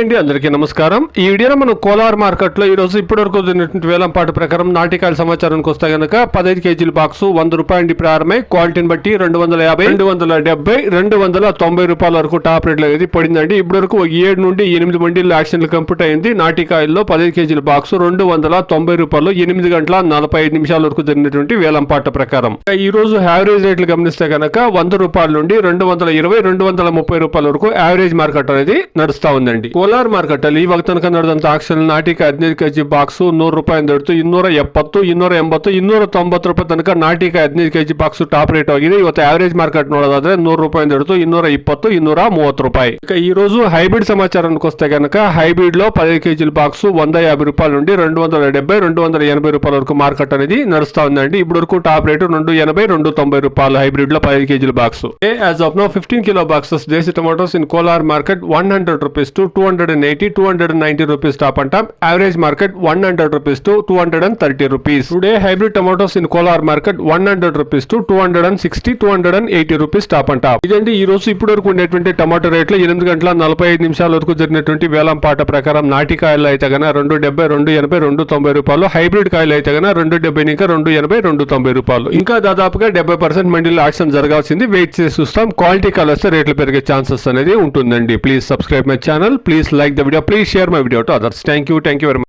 అండి, అందరికీ నమస్కారం. ఈ వీడియోలో మనం కోలార్ మార్కెట్ లో ఈ రోజు ఇప్పటివరకు జరిగినటువంటి వేలంపాటు ప్రకారం నాటికాయల సమాచారానికి వస్తే గనక 15 కేజీల బాక్స్ 100 రూపాయలు ప్రారంభమై క్వాలిటీని బట్టి 250, 270, 290 రూపాయల వరకు టాప్ రేట్ లో అయితే పడిందండి. ఇప్పటి వరకు 7 నుండి 8 మండీలు యాక్షన్లు కంప్లీట్ అయింది. నాటికాయల్లో 15 కేజీల బాక్స్ 290 రూపాయలు 8 గంటల 45 నిమిషాల వరకు జరిగినటువంటి వేలంపాట ప్రకారం. ఈ రోజు యావరేజ్ రేట్లు గమనిస్తే గనక 100 రూపాయల నుండి 220, 230 రూపాయల వరకు యావరేజ్ మార్కెట్ అనేది నడుస్తా ఉందండి. ಕೋಲಾರ ಮಾರ್ಕೆಟ್ ಅಲ್ಲಿ ಇವಾಗ ತನಕ ನಡೆದಂತ ಆಕ್ಷನ್ ನಾಟಿಕ 15 ಕೆಜಿ ಬಾಕ್ಸ್ 100 ರೂಪಾಯಿ ದೊಡ್ತು 270, 280, 290 ರೂಪಾಯಿ ತನಕ ನಾಟಿಕ 15 ಕೆಜಿ ಬಾಕ್ಸ್ ಟಾಪ್ ರೇಟ್ ಆಗಿದೆ. ಇವತ್ತು ಆವರೇಜ್ ಮಾರ್ಕೆಟ್ ನೋಡೋದಾದ್ರೆ 100 ರೂಪಾಯಿ ದೊಡ್ತು 220, 230 ರೂಪಾಯಿ. ఈ రోజు హైబ్రిడ్ సమాచారానికి వస్తే కనుక హైబ్రిడ్ లో 15 కేజీల బాక్స్ 150 రూపాయల నుండి 270, 280 రూపాయల వరకు మార్కెట్ అనేది నడుస్తా ఉందండి. ఇప్పుడు వరకు టాప్ రేటు 280, 290 రూపాయలు హైబ్రిడ్ లో 15 కేజీల box. As of now 15 kilo boxes desi tomatoes in Kolar market 100 rupees to 280, 290 rupees top and top. Average market 100 rupees to 230 rupees. Today hybrid tomatoes in Kolar market 100 rupees to 260, 280 rupees top and top. ఇదండి ఈ రోజు ఇప్పుడు వరకు ఉండేటువంటి tomato రేట్లు 8 గంటల 45 నిమిషాల వరకు జరిగినటువంటి వేలంపాట ప్రకారం నాటికాయలు అయితే గన 270, 280, 290 రూపాయలు. హైబ్రిడ్ కాయలు అయితే గన 270 ఇంకా 280, 290 రూపాయలు. ఇంకా దాదాపుగా 70% మండీలో యాక్షన్ జరగాల్సింది. వెయిట్ చేసి చూస్తాం. క్వాలిటీ కాయలు వస్తే రేట్లు పెరిగే ఛాన్సెస్ అనేది ఉంటుందండి. Please subscribe my channel, please like the video, please share my video to others. Thank you very much.